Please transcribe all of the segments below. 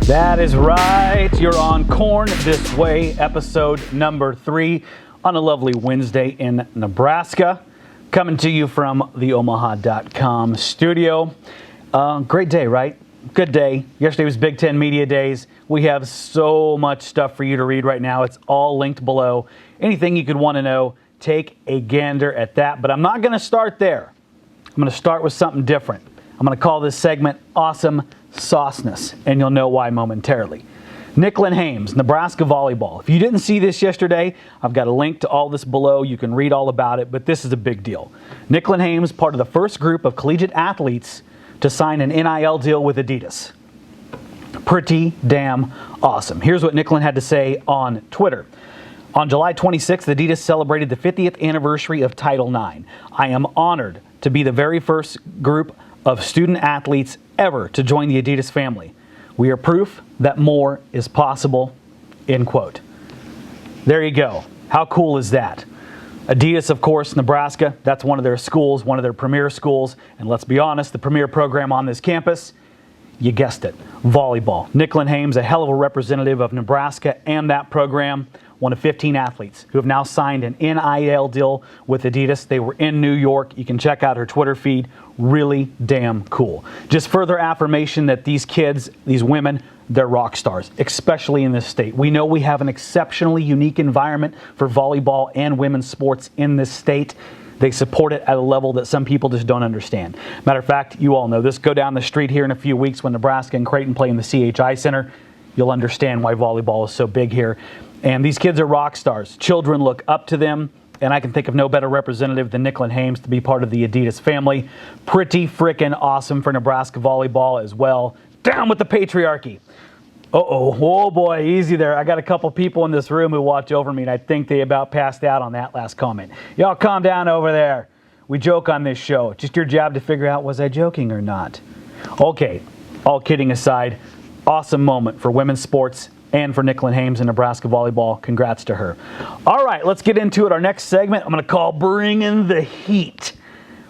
That is right. You're on Corn This Way, episode number 3 on a lovely Wednesday in Nebraska. Coming to you from the Omaha.com studio. Great day, right? Good day. Yesterday was Big Ten Media Days. We have so much stuff for you to read right now. It's all linked below. Anything you could want to know, take a gander at that. But I'm not going to start there. I'm going to start with something different. I'm going to call this segment Awesome Softness, and you'll know why momentarily. Nicklin Hames, Nebraska volleyball. If you didn't see this yesterday, I've got a link to all this below. You can read all about it, but this is a big deal. Nicklin Hames, part of the first group of collegiate athletes to sign an NIL deal with Adidas. Pretty damn awesome. Here's what Nicklin had to say on Twitter. On July 26th, Adidas celebrated the 50th anniversary of Title IX. I am honored to be the very first group of student athletes ever to join the Adidas family. We are proof that more is possible, end quote. There you go. How cool is that? Adidas, of course, Nebraska, that's one of their schools, one of their premier schools. And let's be honest, the premier program on this campus, you guessed it, volleyball. Nicklin Hames, a hell of a representative of Nebraska and that program, one of 15 athletes who have now signed an NIL deal with Adidas. They were in New York. You can check out her Twitter feed. Really damn cool. Just further affirmation that these kids, these women, they're rock stars, especially in this state. We know we have an exceptionally unique environment for volleyball and women's sports in this state. They support it at a level that some people just don't understand. Matter of fact, you all know this. Go down the street here in a few weeks when Nebraska and Creighton play in the CHI Center. You'll understand why volleyball is so big here. And these kids are rock stars. Children look up to them, and I can think of no better representative than Nicklin Hames to be part of the Adidas family. Pretty freaking awesome for Nebraska volleyball as well. Down with the patriarchy. Oh boy, easy there. I got a couple people in this room who watch over me, and I think they about passed out on that last comment. Y'all calm down over there. We joke on this show. It's just your job to figure out, was I joking or not? Okay, all kidding aside, awesome moment for women's sports and for Nicklin Hames and Nebraska volleyball. Congrats to her. All right, let's get into it. Our next segment, I'm going to call Bringing the Heat.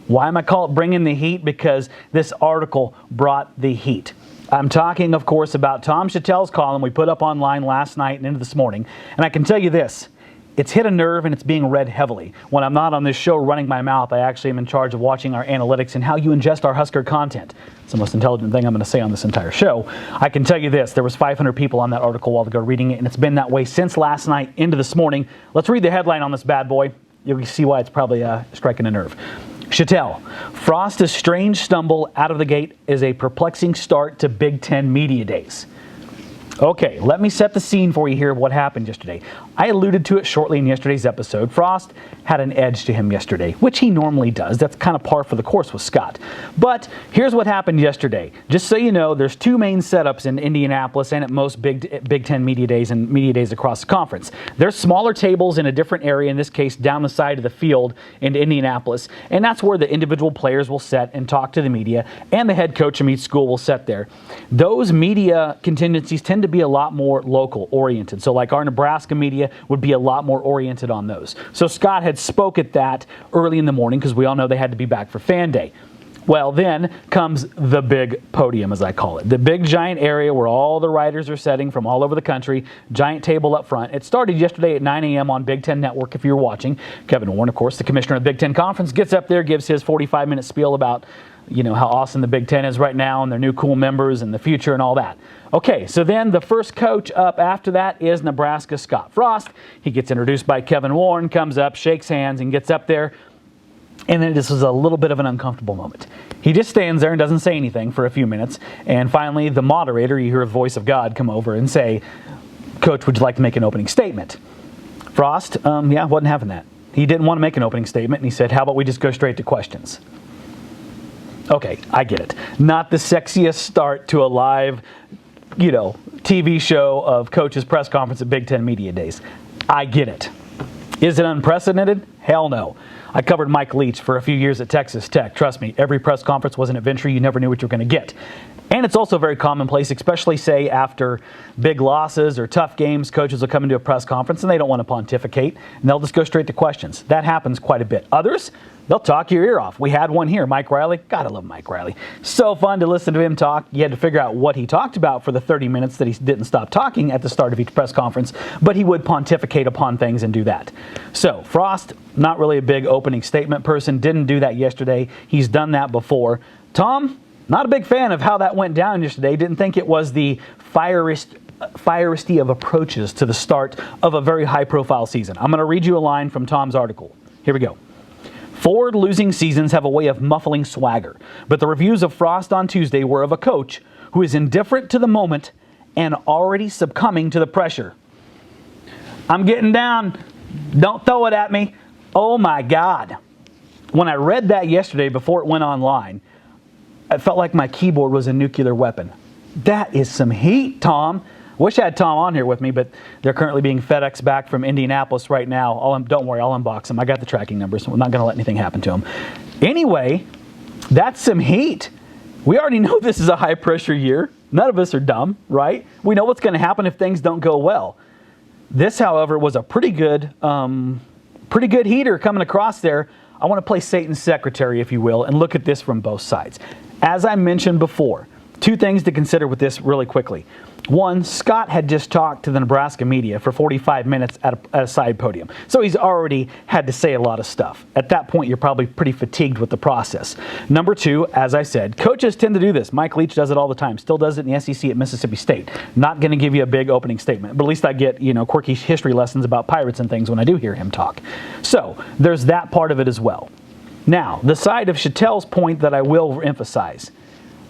Why am I calling it Bringing the Heat? Because this article brought the heat. I'm talking, of course, about Tom Chattel's column we put up online last night and into this morning. And I can tell you this. It's hit a nerve and it's being read heavily. When I'm not on this show running my mouth, I actually am in charge of watching our analytics and how you ingest our Husker content. It's the most intelligent thing I'm going to say on this entire show. I can tell you this, there was 500 people on that article a while ago reading it, and it's been that way since last night into this morning. Let's read the headline on this bad boy. You'll see why it's probably striking a nerve. Chattel, Frost's strange stumble out of the gate is a perplexing start to Big Ten Media Days. Okay, let me set the scene for you here of what happened yesterday. I alluded to it shortly in yesterday's episode. Frost had an edge to him yesterday, which he normally does. That's kind of par for the course with Scott. But here's what happened yesterday. Just so you know, there's two main setups in Indianapolis and at most Big Ten Media Days and Media Days across the conference. There's smaller tables in a different area, in this case down the side of the field in Indianapolis, and that's where the individual players will sit and talk to the media, and the head coach from each school will sit there. Those media contingencies tend to be a lot more local oriented. So like our Nebraska media would be a lot more oriented on those. So Scott had spoke at that early in the morning because we all know they had to be back for Fan Day. Well, then comes the big podium, as I call it. The big giant area where all the writers are sitting from all over the country, giant table up front. It started yesterday at 9 a.m. on Big Ten Network if you were watching. Kevin Warren, of course, the commissioner of the Big Ten Conference, gets up there, gives his 45-minute spiel about how awesome the Big Ten is right now and their new cool members and the future and all that. Okay, so then the first coach up after that is Nebraska Scott Frost. He gets introduced by Kevin Warren, comes up, shakes hands, and gets up there. And then this was a little bit of an uncomfortable moment. He just stands there and doesn't say anything for a few minutes. And finally, the moderator, you hear a voice of God come over and say, Coach, would you like to make an opening statement? Frost, wasn't having that. He didn't want to make an opening statement, and he said, how about we just go straight to questions? Okay, I get it. Not the sexiest start to a live, TV show of Coach's press conference at Big Ten Media Days. I get it. Is it unprecedented? Hell no. I covered Mike Leach for a few years at Texas Tech. Trust me, every press conference was an adventure. You never knew what you were going to get. And it's also very commonplace, especially, say, after big losses or tough games, coaches will come into a press conference and they don't want to pontificate, and they'll just go straight to questions. That happens quite a bit. Others, They'll talk your ear off. We had one here, Mike Riley. Gotta love Mike Riley. So fun to listen to him talk. You had to figure out what he talked about for the 30 minutes that he didn't stop talking at the start of each press conference, but he would pontificate upon things and do that. So Frost, not really a big opening statement person, didn't do that yesterday. He's done that before. Tom, not a big fan of how that went down yesterday. Didn't think it was the fiery of approaches to the start of a very high-profile season. I'm going to read you a line from Tom's article. Here we go. Forward losing seasons have a way of muffling swagger, but the reviews of Frost on Tuesday were of a coach who is indifferent to the moment and already succumbing to the pressure. I'm getting down. Don't throw it at me. Oh my God. When I read that yesterday before it went online, I felt like my keyboard was a nuclear weapon. That is some heat, Tom. Wish I had Tom on here with me, but they're currently being FedEx back from Indianapolis right now. Don't worry, I'll unbox them. I got the tracking numbers, so we're not going to let anything happen to them. Anyway, that's some heat. We already know this is a high-pressure year. None of us are dumb, right? We know what's going to happen if things don't go well. This, however, was a pretty good heater coming across there. I want to play Satan's secretary, if you will, and look at this from both sides. As I mentioned before, two things to consider with this really quickly. One, Scott had just talked to the Nebraska media for 45 minutes at a side podium. So he's already had to say a lot of stuff. At that point, you're probably pretty fatigued with the process. Number two, as I said, coaches tend to do this. Mike Leach does it all the time. Still does it in the SEC at Mississippi State. Not going to give you a big opening statement, but at least I get, quirky history lessons about pirates and things when I do hear him talk. So there's that part of it as well. Now, the side of Chattel's point that I will emphasize.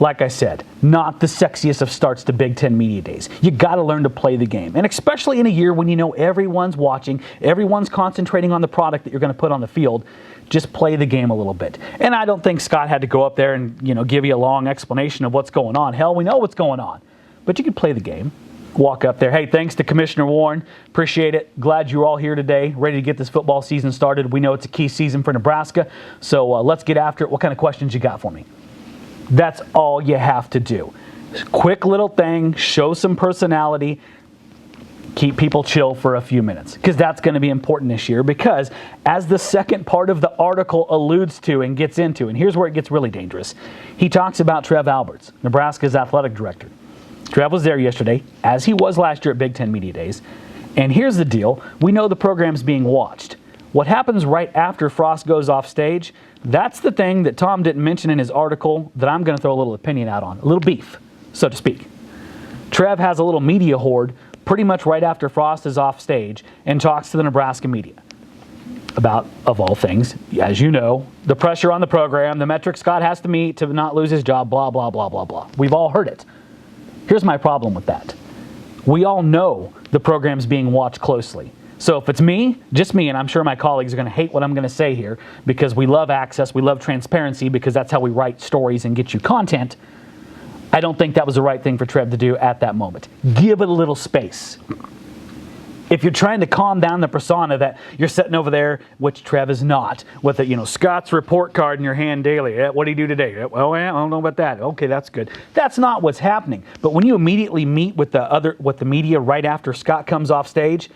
Like I said, not the sexiest of starts to Big Ten Media Days. You got to learn to play the game. And especially in a year when you know everyone's watching, everyone's concentrating on the product that you're going to put on the field, just play the game a little bit. And I don't think Scott had to go up there and, give you a long explanation of what's going on. Hell, we know what's going on. But you can play the game. Walk up there. Hey, thanks to Commissioner Warren. Appreciate it. Glad you're all here today, ready to get this football season started. We know it's a key season for Nebraska. So let's get after it. What kind of questions you got for me? That's all you have to do. Quick little thing, show some personality, keep people chill for a few minutes, because that's going to be important this year, because as the second part of the article alludes to and gets into, and here's where it gets really dangerous, he talks about Trev Alberts, Nebraska's athletic director. Trev was there yesterday, as he was last year at Big Ten Media Days, and here's the deal. We know the program's being watched. What happens right after Frost goes off stage, that's the thing that Tom didn't mention in his article that I'm going to throw a little opinion out on, a little beef, so to speak. Trev has a little media horde pretty much right after Frost is off stage and talks to the Nebraska media about, of all things, as you know, the pressure on the program, the metrics Scott has to meet to not lose his job, blah, blah, blah, blah, blah. We've all heard it. Here's my problem with that. We all know the program's being watched closely. So if it's me, just me, and I'm sure my colleagues are going to hate what I'm going to say here because we love access, we love transparency because that's how we write stories and get you content, I don't think that was the right thing for Trev to do at that moment. Give it a little space. If you're trying to calm down the persona that you're sitting over there, which Trev is not, with a, Scott's report card in your hand daily. What did he do today? Well, I don't know about that. Okay, that's good. That's not what's happening. But when you immediately meet with the media right after Scott comes off stage,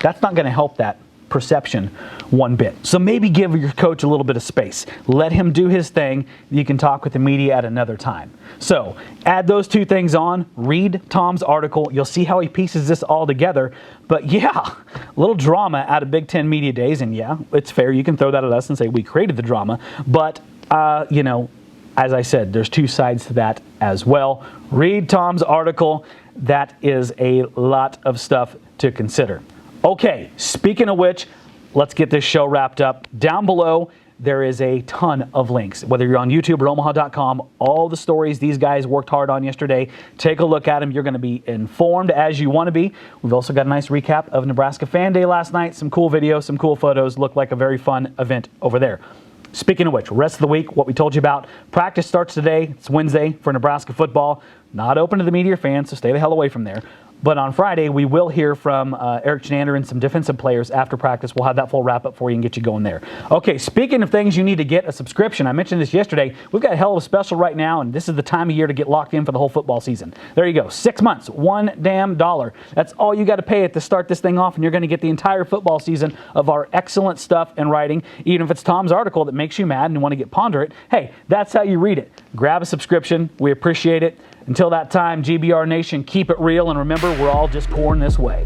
that's not going to help that perception one bit. So maybe give your coach a little bit of space. Let him do his thing. You can talk with the media at another time. So add those two things on. Read Tom's article. You'll see how he pieces this all together. But yeah, a little drama out of Big Ten Media Days. And yeah, it's fair. You can throw that at us and say we created the drama. But, as I said, there's two sides to that as well. Read Tom's article. That is a lot of stuff to consider. Okay, speaking of which, let's get this show wrapped up. Down below, there is a ton of links. Whether you're on YouTube or omaha.com, all the stories these guys worked hard on yesterday, take a look at them. You're going to be informed as you want to be. We've also got a nice recap of Nebraska Fan Day last night. Some cool videos, some cool photos. Looked like a very fun event over there. Speaking of which, rest of the week, what we told you about, practice starts today. It's Wednesday for Nebraska football. Not open to the media fans, so stay the hell away from there. But on Friday, we will hear from Eric Chenander and some defensive players after practice. We'll have that full wrap-up for you and get you going there. Okay, speaking of things you need to get a subscription, I mentioned this yesterday. We've got a hell of a special right now, and this is the time of year to get locked in for the whole football season. There you go. 6 months, $1 damn. That's all you got to pay it to start this thing off, and you're going to get the entire football season of our excellent stuff and writing. Even if it's Tom's article that makes you mad and you want to get ponderate, hey, that's how you read it. Grab a subscription. We appreciate it. Until that time, GBR Nation, keep it real, and remember, we're all just corn this way.